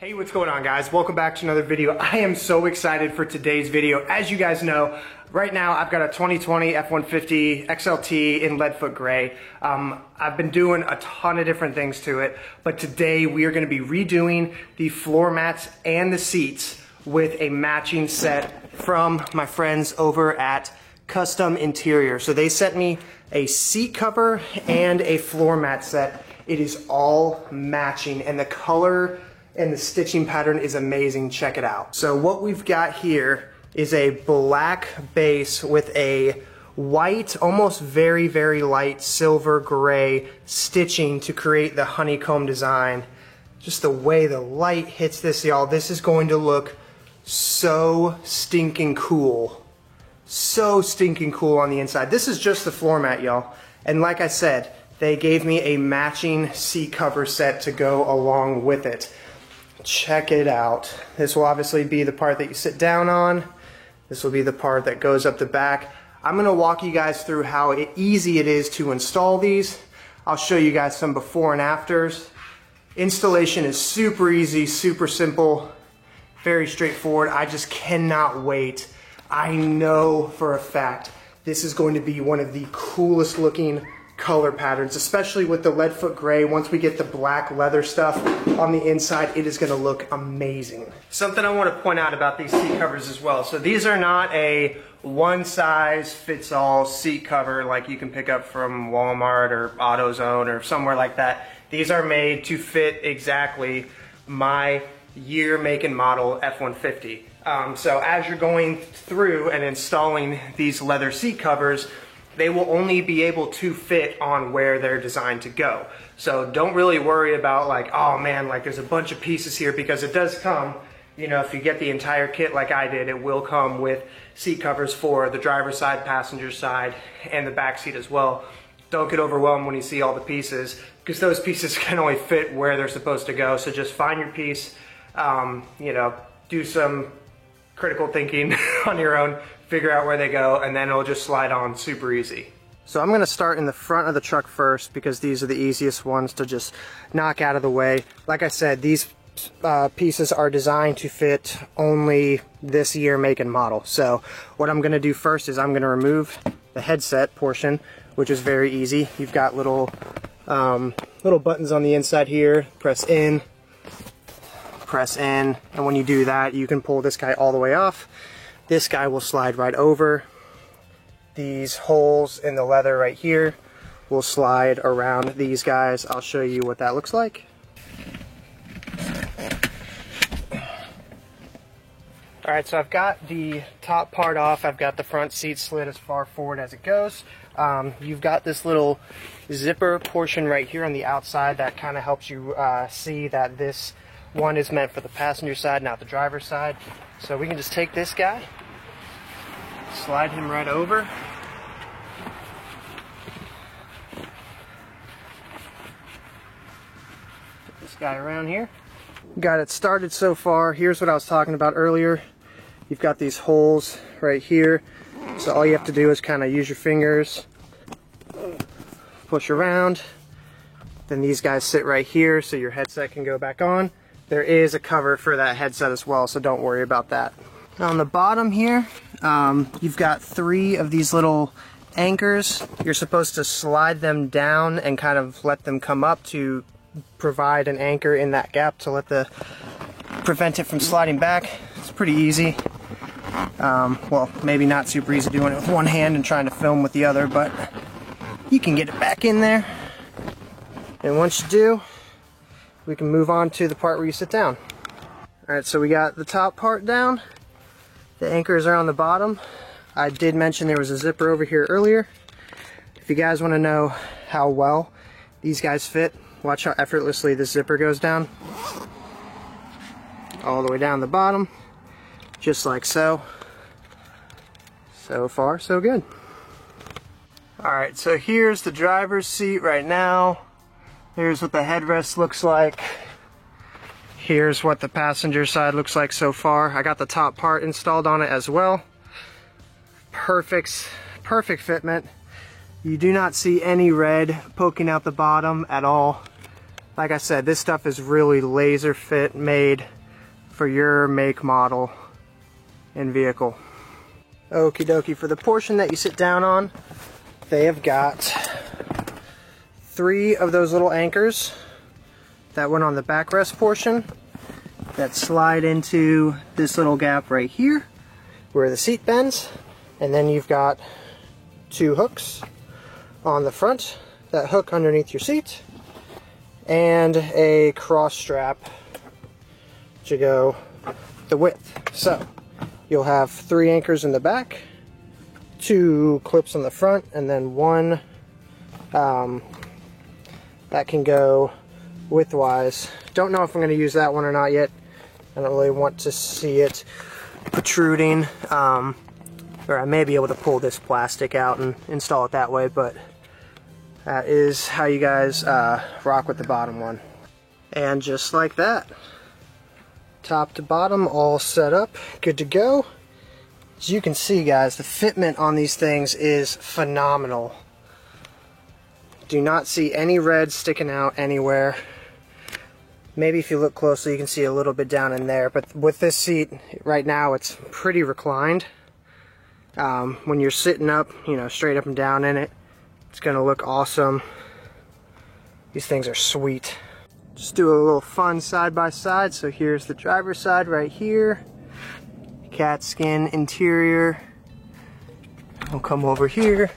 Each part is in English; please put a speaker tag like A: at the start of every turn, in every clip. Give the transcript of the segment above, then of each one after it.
A: Hey, what's going on, guys? Welcome back to another video. I am so excited for today's video. As you guys know, right now I've got a 2020 F-150 XLT in Leadfoot Gray. I've been doing a ton of different things to it, but today we are going to be redoing the floor mats and the seats with a matching set from my friends over at Custom Interior. So they sent me a seat cover and a floor mat set. It is all matching, and the color and the stitching pattern is amazing. Check it out. So what we've got here is a black base with a white, almost very, very light silver gray stitching to create the honeycomb design. Just the way the light hits this, y'all, this is going to look so stinking cool. So stinking cool on the inside. This is just the floor mat, y'all. And like I said, they gave me a matching seat cover set to go along with it. Check it out. This will obviously be the part that you sit down on. This will be the part that goes up the back. I'm going to walk you guys through how easy it is to install these. I'll show you guys some before and afters. Installation is super easy, super simple, very straightforward. I just cannot wait. I know for a fact this is going to be one of the coolest looking color patterns, especially with the Leadfoot Gray. Once we get the black leather stuff on the inside, it is going to look amazing. Something I want to point out about these seat covers as well. So these are not a one size fits all seat cover like you can pick up from Walmart or AutoZone or somewhere like that. These are made to fit exactly my year, make, and model F-150. So as you're going through and installing these leather seat covers, they will only be able to fit on where they're designed to go. So don't really worry about like, oh man, like there's a bunch of pieces here, because it does come, you know, if you get the entire kit like I did, it will come with seat covers for the driver's side, passenger side, and the back seat as well. Don't get overwhelmed when you see all the pieces, because those pieces can only fit where they're supposed to go. So just find your piece, you know, do some critical thinking on your own, figure out where they go, and then it'll just slide on super easy. So I'm going to start in the front of the truck first, because these are the easiest ones to just knock out of the way. Like I said, these pieces are designed to fit only this year, make, and model. So what I'm going to do first is I'm going to remove the headset portion, which is very easy. You've got little buttons on the inside here. Press in, and when you do that, you can pull this guy all the way off. This guy will slide right over. These holes in the leather right here will slide around these guys. I'll show you what that looks like. Alright, so I've got the top part off. I've got the front seat slid as far forward as it goes. You've got this little zipper portion right here on the outside that kind of helps you see that this one is meant for the passenger side, not the driver's side. So we can just take this guy, slide him right over. Put this guy around here. Got it started so far. Here's what I was talking about earlier. You've got these holes right here. So all you have to do is kind of use your fingers, push around. Then these guys sit right here so your headset can go back on. There is a cover for that headset as well, so don't worry about that. Now on the bottom here, you've got 3 of these little anchors. You're supposed to slide them down and kind of let them come up to provide an anchor in that gap to prevent it from sliding back. It's pretty easy. Well, maybe not super easy doing it with one hand and trying to film with the other, but you can get it back in there. And once you do, we can move on to the part where you sit down. Alright, so we got the top part down. The anchors are on the bottom. I did mention there was a zipper over here earlier. If you guys want to know how well these guys fit, watch how effortlessly this zipper goes down. All the way down the bottom, just like so. So far, so good. Alright, so here's the driver's seat right now. Here's what the headrest looks like. Here's what the passenger side looks like so far. I got the top part installed on it as well. Perfect fitment. You do not see any red poking out the bottom at all. Like I said, this stuff is really laser fit, made for your make, model, and vehicle. Okie dokie, for the portion that you sit down on, they have got 3 of those little anchors that went on the backrest portion that slide into this little gap right here where the seat bends, and then you've got 2 hooks on the front that hook underneath your seat, and a cross strap to go the width. So you'll have 3 anchors in the back, 2 clips on the front, and then 1 that can go widthwise. Don't know if I'm going to use that one or not yet. I don't really want to see it protruding, or I may be able to pull this plastic out and install it that way, but that is how you guys rock with the bottom one. And just like that, top to bottom all set up, good to go. As you can see, guys, the fitment on these things is phenomenal. Do not see any red sticking out anywhere. Maybe if you look closely you can see a little bit down in there, but with this seat right now it's pretty reclined. When you're sitting up, you know, straight up and down in it, it's gonna look awesome. These things are sweet. Just do a little fun side by side. So here's the driver's side right here. Cat skin interior. We'll come over here.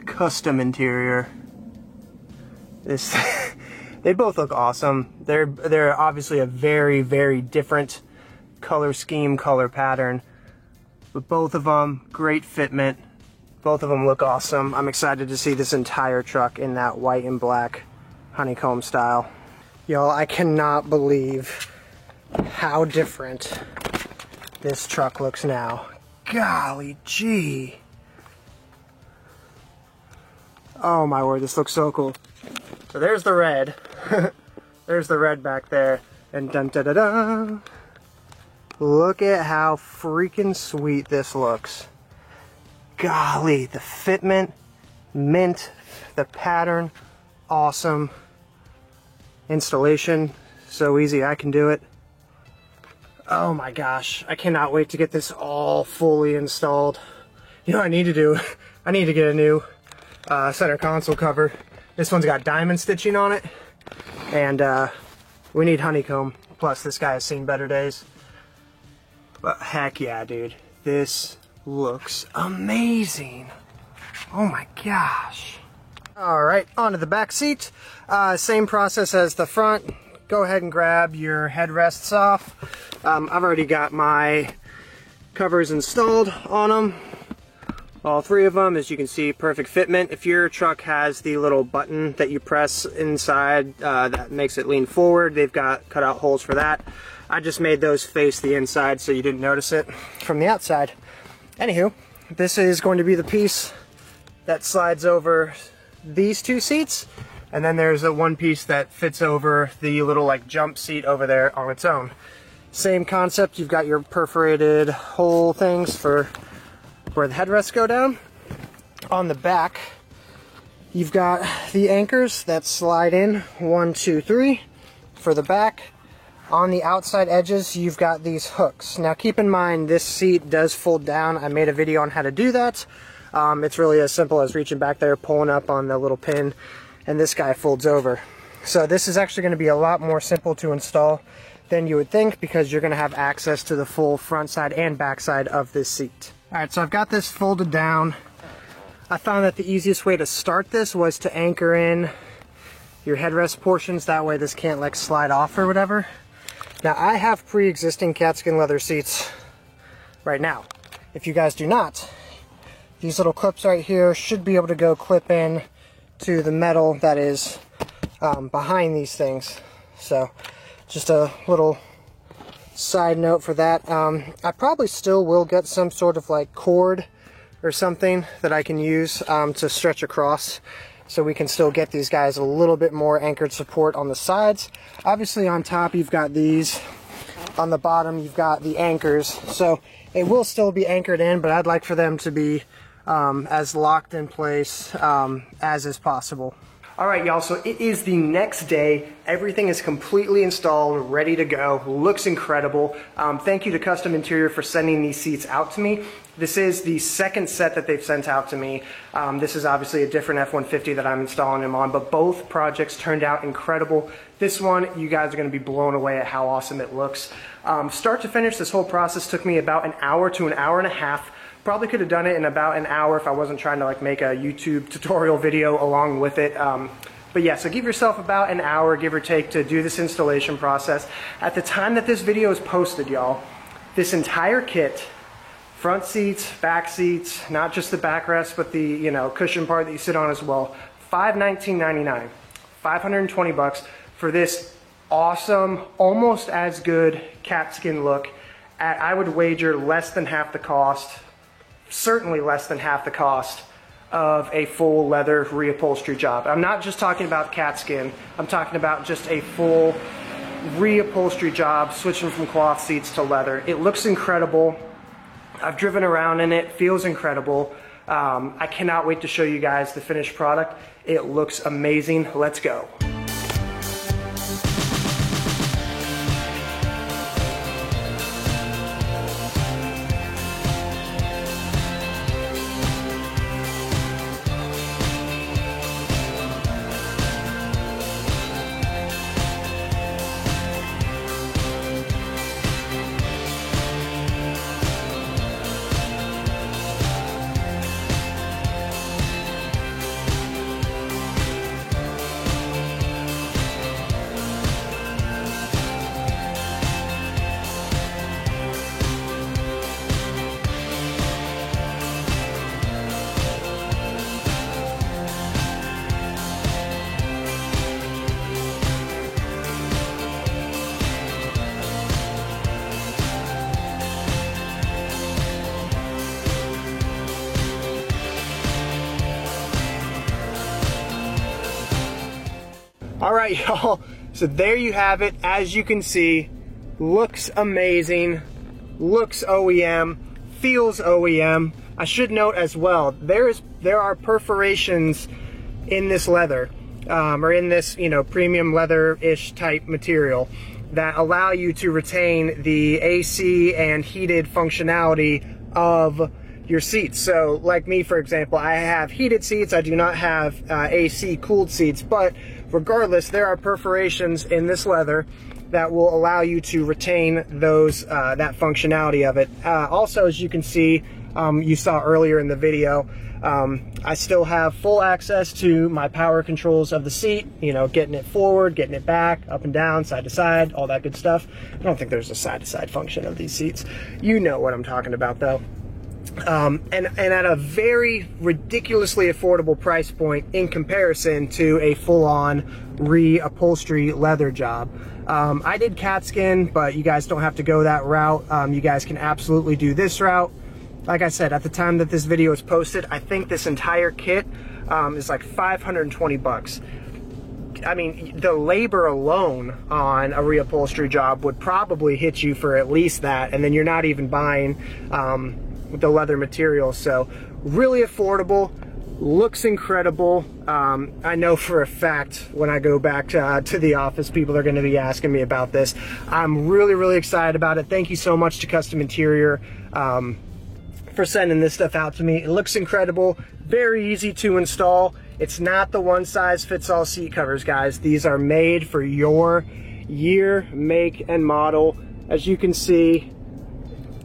A: Custom interior. This they both look awesome. They're obviously a very, very different color scheme, color pattern, but both of them great fitment. Both of them look awesome. I'm excited to see this entire truck in that white and black honeycomb style. Y'all, I cannot believe how different this truck looks now. Golly gee. Oh my word, this looks so cool. So there's the red. There's the red back there. And dun da da da. Look at how freaking sweet this looks. Golly, the fitment, mint, the pattern, awesome. Installation, so easy, I can do it. Oh my gosh, I cannot wait to get this all fully installed. You know what I need to do? I need to get a new center console cover. This one's got diamond stitching on it, and we need honeycomb. Plus, this guy has seen better days. But heck yeah, dude. This looks amazing. Oh my gosh. Alright, onto the back seat. Same process as the front. Go ahead and grab your headrests off. I've already got my covers installed on them. All 3 of them, as you can see, perfect fitment. If your truck has the little button that you press inside that makes it lean forward, they've got cut out holes for that. I just made those face the inside so you didn't notice it from the outside. Anywho, this is going to be the piece that slides over these 2 seats, and then there's a one piece that fits over the little like jump seat over there on its own. Same concept, you've got your perforated hole things for where the headrests go down. On the back, you've got the anchors that slide in, 1, 2, 3 for the back. On the outside edges, you've got these hooks. Now keep in mind, this seat does fold down. I made a video on how to do that. It's really as simple as reaching back there, pulling up on the little pin, and this guy folds over. So this is actually going to be a lot more simple to install than you would think, because you're going to have access to the full front side and back side of this seat. Alright, so I've got this folded down. I found that the easiest way to start this was to anchor in your headrest portions, that way this can't like slide off or whatever. Now I have pre-existing catskin leather seats right now. If you guys do not, these little clips right here should be able to go clip in to the metal that is behind these things. So just a little side note for that. I probably still will get some sort of like cord or something that I can use to stretch across, so we can still get these guys a little bit more anchored support on the sides. Obviously on top you've got these, on the bottom you've got the anchors, so it will still be anchored in, but I'd like for them to be as locked in place as is possible. All right, y'all, so it is the next day. Everything is completely installed, ready to go. Looks incredible. Thank you to Custom Interior for sending these seats out to me. This is the second set that they've sent out to me. This is obviously a different F-150 that I'm installing them on, but both projects turned out incredible. This one, you guys are gonna be blown away at how awesome it looks. Start to finish, this whole process took me about an hour to an hour and a half. Probably could have done it in about an hour if I wasn't trying to like make a YouTube tutorial video along with it. But yeah, so give yourself about an hour, give or take, to do this installation process. At the time that this video is posted, y'all, this entire kit, front seats, back seats, not just the backrest, but the cushion part that you sit on as well, $519.99, 520 bucks for this awesome, almost as good cat skin look at, I would wager, less than half the cost. Certainly less than half the cost of a full leather reupholstery job. I'm not just talking about cat skin, I'm talking about just a full reupholstery job, switching from cloth seats to leather. It looks incredible. I've driven around in it, feels incredible. I cannot wait to show you guys the finished product. It looks amazing. Let's go. All right, y'all, so there you have it. As you can see, looks amazing, looks OEM, feels OEM. I should note as well, there are perforations in this leather, or in this, premium leather-ish type material that allow you to retain the AC and heated functionality of your seats. So like me, for example, I have heated seats, I do not have AC cooled seats, but regardless, there are perforations in this leather that will allow you to retain those that functionality of it. Also, as you can see, you saw earlier in the video, I still have full access to my power controls of the seat, getting it forward, getting it back, up and down, side to side, all that good stuff. I don't think there's a side to side function of these seats. You know what I'm talking about though. And at a very ridiculously affordable price point in comparison to a full-on reupholstery leather job. I did cat skin, but you guys don't have to go that route. You guys can absolutely do this route. Like I said, at the time that this video is posted, I think this entire kit is like 520 bucks. I mean, the labor alone on a reupholstery job would probably hit you for at least that, and then you're not even buying the leather material. So really affordable, looks incredible. I know for a fact when I go back to the office, people are going to be asking me about this. I'm really excited about it. Thank you so much to Custom Interior for sending this stuff out to me. It looks incredible, very easy to install. It's not the one size fits all seat covers, guys. These are made for your year, make, and model. As you can see,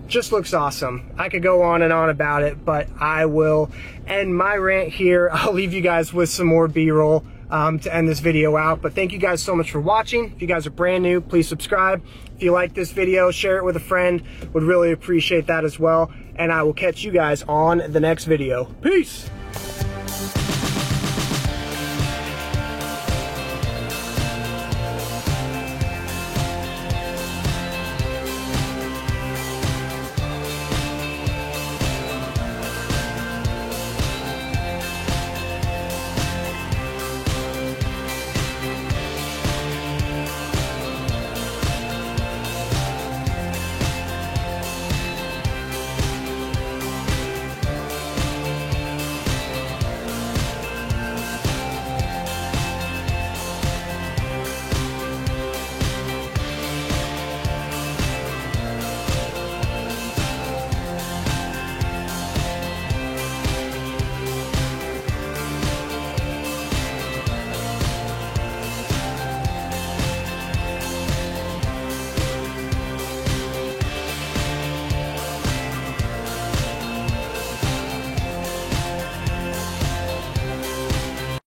A: just looks awesome. I could go on and on about it, but I will end my rant here. I'll leave you guys with some more B-roll to end this video out. But thank you guys so much for watching. If you guys are brand new, please subscribe. If you like this video, share it with a friend. Would really appreciate that as well. And I will catch you guys on the next video. Peace!